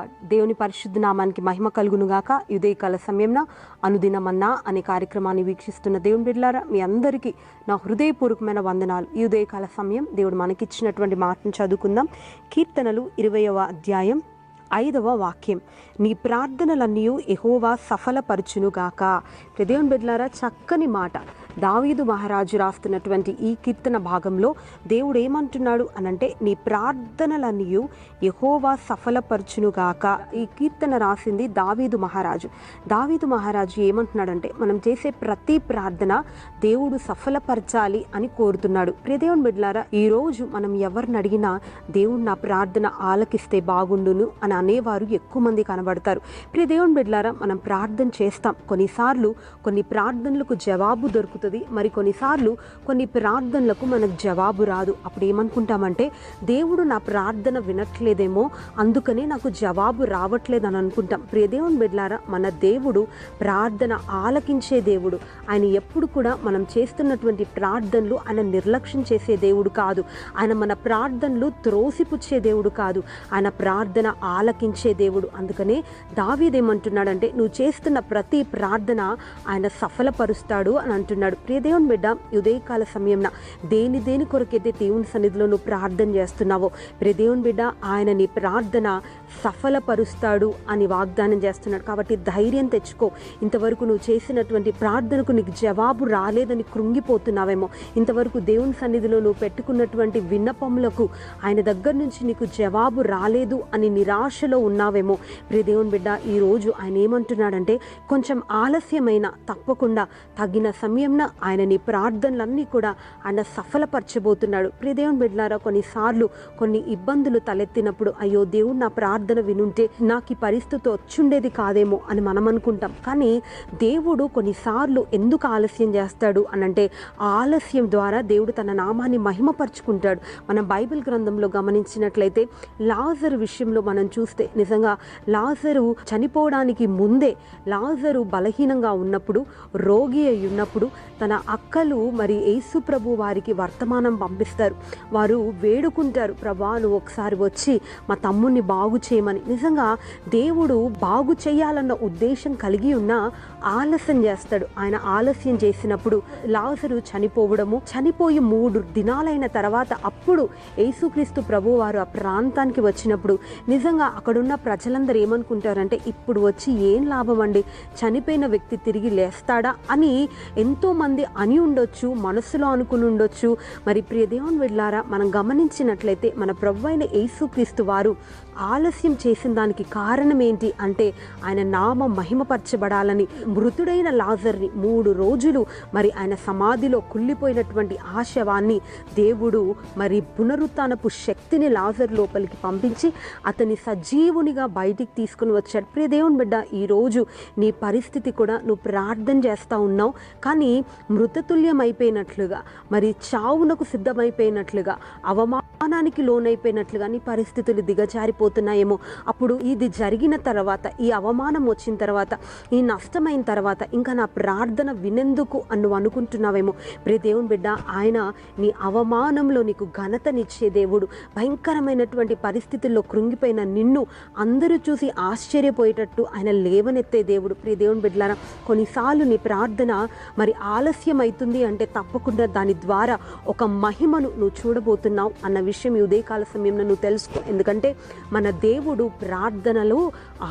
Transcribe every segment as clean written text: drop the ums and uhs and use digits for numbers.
Lord. దేవుని పరిశుద్ధ నామానికి మహిమ కలుగునుగాక. ఉదయకాల సమయంలో అనుదినమన్నా అనే కార్యక్రమాన్ని వీక్షిస్తున్న దేవుని బిడ్డలారా, మీ అందరికీ నా హృదయపూర్వకమైన వందనాలు. ఈ ఉదయకాల సమయం దేవుడు మనకిచ్చినటువంటి మాటను చదువుకుందాం. కీర్తనలు 20వ అధ్యాయం 5వ వాక్యం, నీ ప్రార్థనలన్నీ యెహోవా సఫలపరచునుగాక. దేవుని బిడ్డలారా, చక్కని మాట. దావీదు మహారాజు రాస్తున్నటువంటి ఈ కీర్తన భాగంలో దేవుడు ఏమంటున్నాడు అనంటే, నీ ప్రార్థనలన్నీ యెహోవా సఫలపరచునుగాక. ఈ కీర్తన రాసింది దావీదు మహారాజు. దావీదు మహారాజు ఏమంటున్నాడంటే, మనం చేసే ప్రతి ప్రార్థన దేవుడు సఫలపరచాలి అని కోరుతున్నాడు. దేవుని బిడ్డలారా, ఈరోజు మనం ఎవరిని అడిగినా దేవుడు నా ప్రార్థన ఆలకిస్తే బాగుండును అని అనేవారు ఎక్కువ మంది కనబడతారు. దేవుని బిడ్డలారా, మనం ప్రార్థన చేస్తాం. కొన్నిసార్లు కొన్ని ప్రార్థనలకు జవాబు దొరుకుతుంది, మరి కొన్నిసార్లు కొన్ని ప్రార్థనలకు మనకు జవాబు రాదు. అప్పుడు ఏమనుకుంటామంటే, దేవుడు నా ప్రార్థన వినట్లేదేమో, అందుకనే నాకు జవాబు రావట్లేదు అని అనుకుంటాం. దేవుని బిడ్డలారా, మన దేవుడు ప్రార్థన ఆలకించే దేవుడు. ఆయన ఎప్పుడు కూడా మనం చేస్తున్నటువంటి ప్రార్థనలు ఆయన నిర్లక్ష్యం చేసే దేవుడు కాదు. ఆయన మన ప్రార్థనలు త్రోసిపుచ్చే దేవుడు కాదు. ఆయన ప్రార్థన ఆలకించే దేవుడు. అందుకనే దావీదేమంటున్నాడంటే, నువ్వు చేస్తున్న ప్రతి ప్రార్థన ఆయన సఫలపరుస్తాడు అని అంటున్నాడు. దేవుని బిడ్డ, ఉదయకాల సమయంలో దేని కొరకైతే దేవుని సన్నిధిలో నువ్వు ప్రార్థన చేస్తున్నావో, దేవుని బిడ్డ, ఆయన నీ ప్రార్థన సఫలపరుస్తాడు అని వాగ్దానం చేస్తున్నాడు. కాబట్టి ధైర్యం తెచ్చుకో. ఇంతవరకు నువ్వు చేసినటువంటి ప్రార్థనకు నీకు జవాబు రాలేదని కృంగిపోతున్నావేమో, ఇంతవరకు దేవుని సన్నిధిలో నువ్వు పెట్టుకున్నటువంటి విన్నపములకు ఆయన దగ్గర నుంచి నీకు జవాబు రాలేదు అని నిరాశలో ఉన్నావేమో, దేవుని బిడ్డ, ఈరోజు ఆయన ఏమంటున్నాడంటే, కొంచెం ఆలస్యమైన తప్పకుండా తగిన సమయంలో ఆయన నీ ప్రార్థనలన్నీ కూడా ఆయన సఫలపరచబోతున్నాడు. దేవుని బిడ్డలారా, కొన్నిసార్లు కొన్ని ఇబ్బందులు తలెత్తినప్పుడు, అయ్యో దేవుడు నా ప్రార్థన వినుంటే నాకు ఈ పరిస్థితి వచ్చుండేది కాదేమో అని మనం అనుకుంటాం. కానీ దేవుడు కొన్నిసార్లు ఎందుకు ఆలస్యం చేస్తాడు అనంటే, ఆలస్యం ద్వారా దేవుడు తన నామాన్ని మహిమపరుచుకుంటాడు. మనం బైబిల్ గ్రంథంలో గమనించినట్లయితే లాజరు విషయంలో మనం చూస్తే, నిజంగా లాజరు చనిపోవడానికి ముందే, లాజరు బలహీనంగా ఉన్నప్పుడు, రోగి అయి ఉన్నప్పుడు తన అక్కలు మరి యేసు ప్రభు వారికి వర్తమానం పంపిస్తారు. వారు వేడుకుంటారు, ప్రభా నువ్వు ఒకసారి వచ్చి మా తమ్ముడిని బాగు చేయమని. నిజంగా దేవుడు బాగు చేయాలన్న ఉద్దేశం కలిగి ఉన్న ఆలస్యం చేస్తాడు. ఆయన ఆలస్యం చేసినప్పుడు లాజరు చనిపోయి 3 దినాలైన తర్వాత అప్పుడు యేసుక్రీస్తు ప్రభు వారు ఆ ప్రాంతానికి వచ్చినప్పుడు, నిజంగా అక్కడున్న ప్రజలందరూ ఏమనుకుంటారంటే, ఇప్పుడు వచ్చి ఏం లాభం అండి, చనిపోయిన వ్యక్తి తిరిగి లేస్తాడా అని ఎంతో మంది అని ఉండొచ్చు, మనసులో అనుకుని ఉండొచ్చు. మరి దేవుని బిడ్డలారా, మనం గమనించినట్లయితే మన ప్రభువైన యేసుక్రీస్తు వారు ఆలస్యం చేసిన దానికి కారణం ఏంటి అంటే, ఆయన నామం మహిమపరచబడాలని మృతుడైన లాజర్ని 3 రోజులు మరి ఆయన సమాధిలో కుళ్ళిపోయినటువంటి ఆ శవాన్ని దేవుడు మరి పునరుత్థానపు శక్తిని లాజర్ లోపలికి పంపించి అతని సజీవునిగా బయటికి తీసుకుని వచ్చాడు. దేవుని బిడ్డ, ఈరోజు నీ పరిస్థితి కూడా నువ్వు ప్రార్థన చేస్తూ ఉన్నావు, కానీ మృతతుల్యం అయిపోయినట్లుగా, మరి చావునకు సిద్ధమైపోయినట్లుగా, అవమానానికి లోనైపోయినట్లుగా నీ పరిస్థితులు దిగజారిపోతున్నాయేమో. అప్పుడు ఇది జరిగిన తర్వాత, ఈ అవమానం వచ్చిన తర్వాత, ఈ నష్టమైన తర్వాత ఇంకా నా ప్రార్థన వినేందుకు నువ్వు అనుకుంటున్నావేమో. దేవుని బిడ్డ, ఆయన నీ అవమానంలో నీకు ఘనతనిచ్చే దేవుడు. భయంకరమైనటువంటి పరిస్థితుల్లో కృంగిపోయిన నిన్ను అందరూ చూసి ఆశ్చర్యపోయేటట్టు ఆయన లేవనెత్తే దేవుడు. దేవుని బిడ్డలారా, కొన్నిసార్లు నీ ప్రార్థన మరి ఆలస్యం అవుతుంది అంటే తప్పకుండా దాని ద్వారా ఒక మహిమను నువ్వు చూడబోతున్నావు అన్న విషయం ఈ ఉదయకాల సమయంలో నువ్వు తెలుసుకో. ఎందుకంటే మన దేవుడు ప్రార్థనలు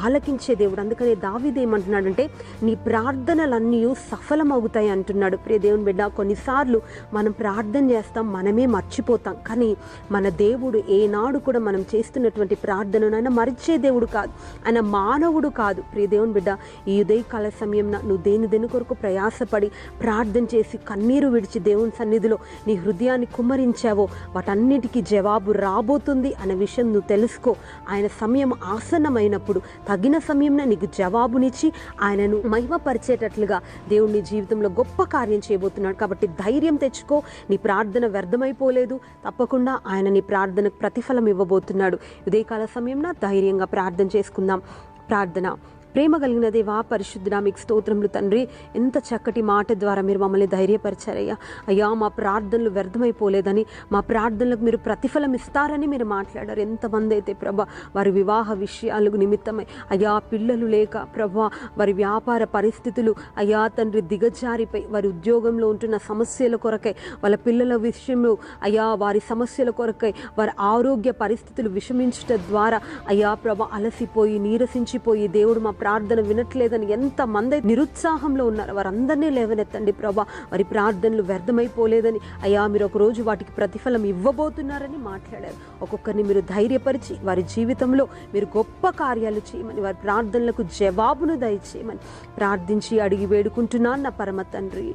ఆలకించే దేవుడు. అందుకనే దావీదు ఏమంటున్నాడంటే, నీ ప్రార్థనలన్నీ సఫలమవుతాయి అంటున్నాడు. దేవుని బిడ్డ, కొన్నిసార్లు మనం ప్రార్థన చేస్తాం, మనమే మర్చిపోతాం. కానీ మన దేవుడు ఏనాడు కూడా మనం చేస్తున్నటువంటి ప్రార్థనను ఆయన మరిచే దేవుడు కాదు, ఆయన మానవుడు కాదు. దేవుని బిడ్డ, ఈ ఉదయకాల సమయంలో నువ్వు దేని కొరకు ప్రయాసపడి ప్రార్థన చేసి కన్నీరు విడిచి దేవుని సన్నిధిలో నీ హృదయాన్ని కుమ్మరించావో, వాటన్నిటికీ జవాబు రాబోతుంది అనే విషయం నువ్వు తెలుసుకో. ఆయన సమయం ఆసన్నమైనప్పుడు తగిన సమయంలో నీకు జవాబునిచ్చి ఆయనను మహిమపరిచేటట్లుగా దేవుడు నీ జీవితంలో గొప్ప కార్యం చేయబోతున్నాడు. కాబట్టి ధైర్యం తెచ్చుకో. నీ ప్రార్థన వ్యర్థమైపోలేదు. తప్పకుండా ఆయన నీ ప్రార్థనకు ప్రతిఫలం ఇవ్వబోతున్నాడు. ఉదయకాల సమయంలో ధైర్యంగా ప్రార్థన చేసుకుందాం. ప్రార్థన. ప్రేమ కలిగిన దేవా, పరిశుద్ధుడా, మీకు స్తోత్రములు తండ్రి. ఎంత చక్కటి మాట ద్వారా మీరు మమ్మల్ని ధైర్యపరిచారయ్యా. అయ్యా, మా ప్రార్థనలు వ్యర్థమైపోలేదని, మా ప్రార్థనలకు మీరు ప్రతిఫలం ఇస్తారని మీరు మాట్లాడారు. ఎంతమంది అయితే ప్రభా వారి వివాహ విషయాలకు నిమిత్తమై అయ్యా, పిల్లలు లేక ప్రభా వారి వ్యాపార పరిస్థితులు అయ్యా తండ్రి దిగజారిపై, వారి ఉద్యోగంలో ఉంటున్న సమస్యల కొరకై, వాళ్ళ పిల్లల విషయంలో అయ్యా వారి సమస్యల కొరకై, వారి ఆరోగ్య పరిస్థితులు విషమించుట ద్వారా అయ్యా ప్రభా అలసిపోయి నీరసించిపోయి దేవుడు మా ప్రార్థన వినట్లేదని ఎంతమంది నిరుత్సాహంలో ఉన్నారు, వారందరినీ లేవనెత్తండి ప్రభా. వారి ప్రార్థనలు వ్యర్థమైపోలేదని అయ్యా మీరు ఒకరోజు వాటికి ప్రతిఫలం ఇవ్వబోతున్నారని మాట్లాడారు. ఒక్కొక్కరిని మీరు ధైర్యపరిచి వారి జీవితంలో మీరు గొప్ప కార్యాలు చేయమని, వారి ప్రార్థనలకు జవాబును దయచేయమని ప్రార్థించి అడిగి వేడుకుంటున్నాను నా పరమ తండ్రి.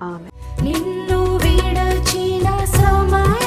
ఆమేన్. నిన్ను విడచిన సమయం